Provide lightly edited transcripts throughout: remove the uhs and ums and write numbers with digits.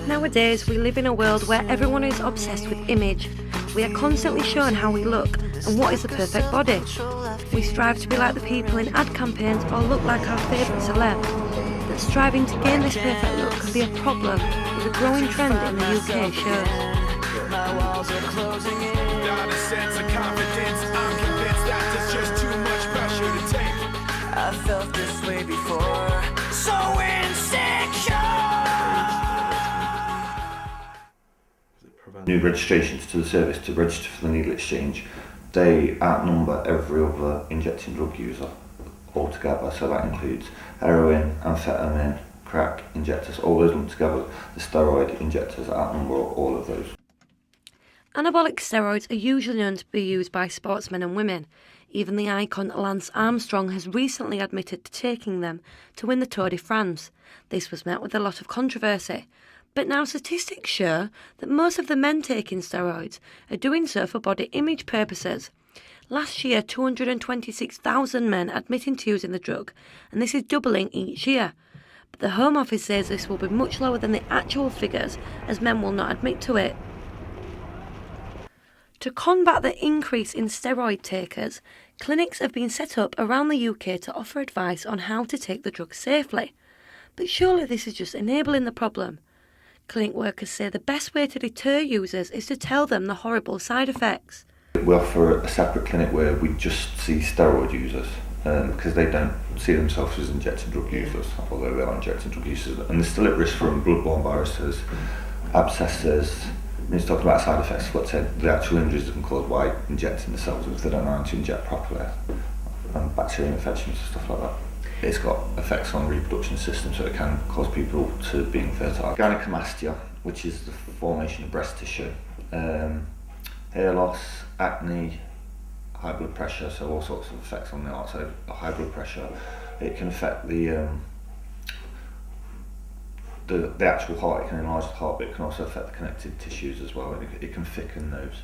Nowadays, we live in a world where everyone is obsessed with image. We are constantly shown how we look and what is the perfect body. We strive to be like the people in ad campaigns or look like our favourite celeb. But striving to gain this perfect look can be a problem, with a growing trend in the UK shows. My walls are closing in. Without a sense of confidence, I'm convinced that there's just too much pressure to take. I felt this way before, so insecure. New registrations to the service to register for the needle exchange, they outnumber every other injecting drug user altogether. So that includes heroin, amphetamine, crack injectors, all those lumped together. The steroid injectors outnumber all of those. Anabolic steroids are usually known to be used by sportsmen and women. Even the icon Lance Armstrong has recently admitted to taking them to win the Tour de France. This was met with a lot of controversy. But now statistics show that most of the men taking steroids are doing so for body image purposes. Last year, 226,000 men admitting to using the drug, and this is doubling each year. But the Home Office says this will be much lower than the actual figures, as men will not admit to it. To combat the increase in steroid takers, clinics have been set up around the UK to offer advice on how to take the drug safely. But surely this is just enabling the problem. Clinic workers say the best way to deter users is to tell them the horrible side effects. We offer a separate clinic where we just see steroid users because they don't see themselves as injecting drug users, although they are injecting drug users. And they're still at risk from blood-borne viruses, abscesses. He's talking about side effects, let's say the actual injuries that can cause by injecting the cells if they don't know how to inject properly, and bacterial infections and stuff like that. It's got effects on the reproduction system, so it can cause people to be infertile. Gynecomastia, which is the formation of breast tissue, hair loss, acne, high blood pressure, so all sorts of effects on the heart. So high blood pressure, it can affect the actual heart. It can enlarge the heart, but it can also affect the connective tissues as well, and it can thicken those.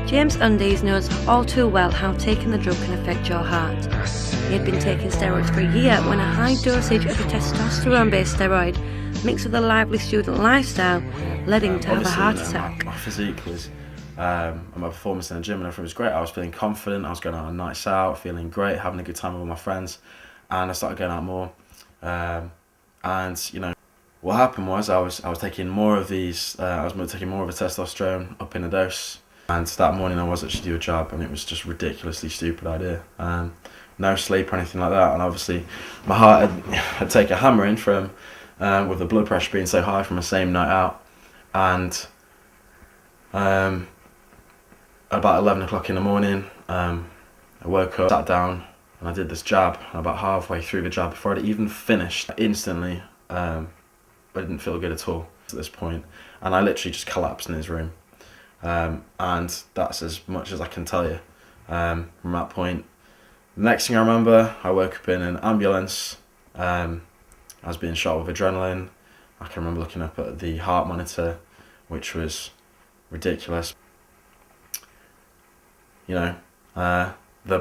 James Undies knows all too well how taking the drug can affect your heart. He had been taking steroids for a year when a high dosage of a testosterone-based steroid mixed with a lively student lifestyle led him to have a heart attack. My physique was, and my performance in the gym and everything was great. I was feeling confident, I was going on nights out, feeling great, having a good time with all my friends, and I started going out more. And you know, what happened was I was taking more of these, I was taking more of a testosterone up in a dose. And that morning I was actually due a job, and it was just a ridiculously stupid idea. No sleep or anything like that, and obviously my heart had taken a hammering from with the blood pressure being so high from the same night out. And about 11 o'clock in the morning, I woke up, sat down, and I did this jab. And about halfway through the jab, before I'd even finished, instantly I didn't feel good at all at this point, and I literally just collapsed in his room. And that's as much as I can tell you from that point. The next thing I remember, I woke up in an ambulance. I was being shot with adrenaline. I can remember looking up at the heart monitor, which was ridiculous. You know, the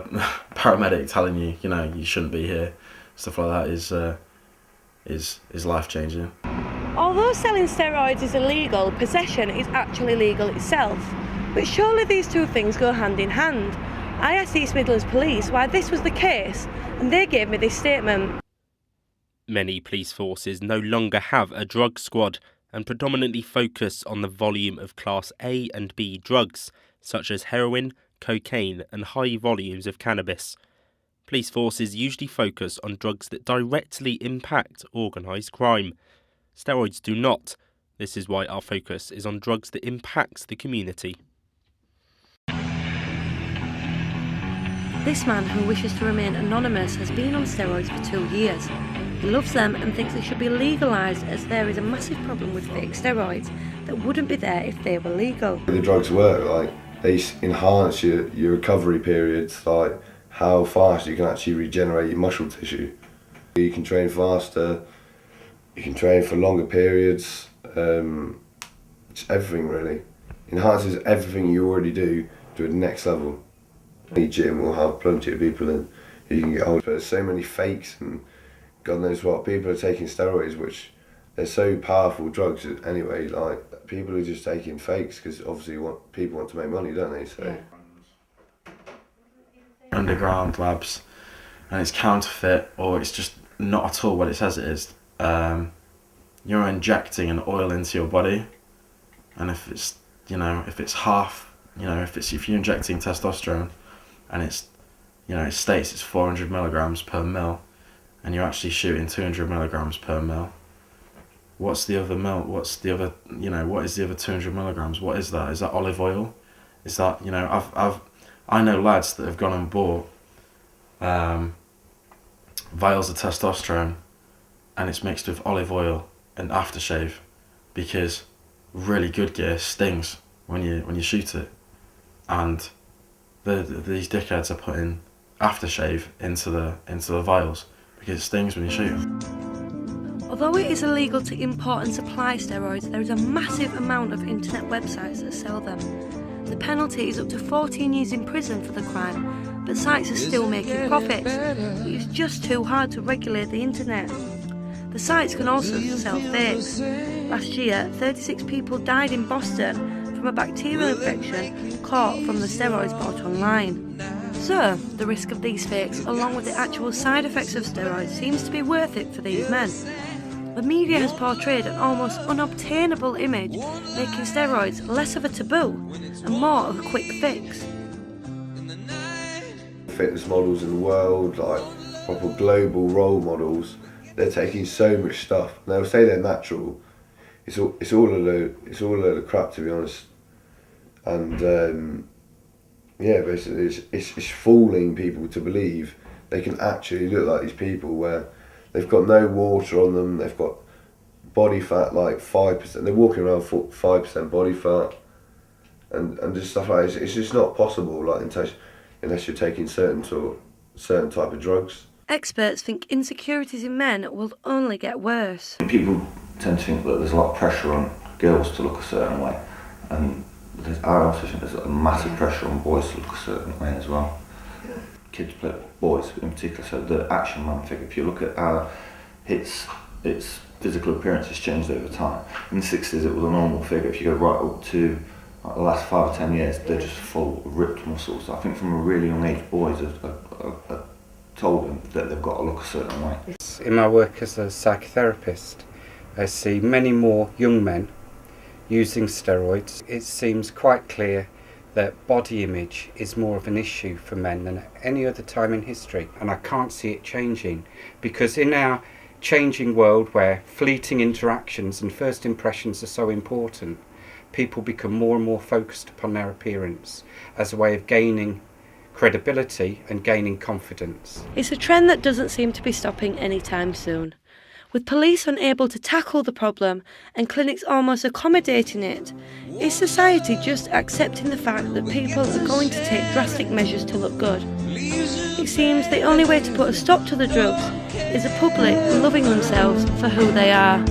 paramedic telling you, you know, you shouldn't be here, stuff like that is life-changing. Although selling steroids is illegal, possession is actually legal itself. But surely these two things go hand in hand. I asked East Midlands Police why this was the case, and they gave me this statement. Many police forces no longer have a drug squad and predominantly focus on the volume of Class A and B drugs, such as heroin, cocaine and high volumes of cannabis. Police forces usually focus on drugs that directly impact organised crime. Steroids do not. This is why our focus is on drugs that impact the community. This man, who wishes to remain anonymous, has been on steroids for 2 years. He loves them and thinks they should be legalised, as there is a massive problem with fake steroids that wouldn't be there if they were legal. The drugs work, like they enhance your recovery periods, like how fast you can actually regenerate your muscle tissue. You can train faster, you can train for longer periods, it's everything really. Enhances everything you already do to the next level. Any gym will have plenty of people in who you can get hold of. There's so many fakes and God knows what. People are taking steroids, which they're so powerful drugs anyway. Like, people are just taking fakes because obviously people want to make money, don't they? So. Yeah. Underground labs, and it's counterfeit, or it's just not at all what it says it is. You're injecting an oil into your body, and if it's half, if you're injecting testosterone, and it's, it states it's 400 milligrams per mil, and you're actually shooting 200 milligrams per mil. What's the other mil? What's the other? What is the other 200 milligrams? What is that? Is that olive oil? Is that I know lads that have gone and bought vials of testosterone, and it's mixed with olive oil and aftershave, because really good gear stings when you shoot it, and these dickheads are putting aftershave into the vials because it stings when you shoot them. Although it is illegal to import and supply steroids, there is a massive amount of internet websites that sell them. The penalty is up to 14 years in prison for the crime, but sites are still making profits. It is just too hard to regulate the internet. The sites can also sell fakes. Last year, 36 people died in Boston from a bacterial infection caught from the steroids bought online. So, the risk of these fakes, along with the actual side effects of steroids, seems to be worth it for these men. The media has portrayed an almost unobtainable image, making steroids less of a taboo and more of a quick fix. Fitness models in the world, like proper global role models, they're taking so much stuff. And they'll say they're natural. It's all a load of crap, to be honest. And basically it's fooling people to believe they can actually look like these people where they've got no water on them, they've got body fat like 5%, they're walking around 5% body fat and just stuff like that. It's just not possible, like, unless you're taking certain type of drugs. Experts think insecurities in men will only get worse. People tend to think that there's a lot of pressure on girls to look a certain way, and I also think there's a massive pressure on boys to look a certain way as well. Kids play, boys in particular, so the action man figure, if you look at how its physical appearance has changed over time. In the 60s it was a normal figure. If you go right up to like the last 5 or 10 years, they're just full of ripped muscles. So I think from a really young age, boys are told them that they've got to look a certain way. In my work as a psychotherapist, I see many more young men using steroids. It seems quite clear that body image is more of an issue for men than at any other time in history, and I can't see it changing, because in our changing world where fleeting interactions and first impressions are so important, people become more and more focused upon their appearance as a way of gaining credibility and gaining confidence. It's a trend that doesn't seem to be stopping anytime soon. With police unable to tackle the problem and clinics almost accommodating it, is society just accepting the fact that people are going to take drastic measures to look good? It seems the only way to put a stop to the drugs is the public loving themselves for who they are.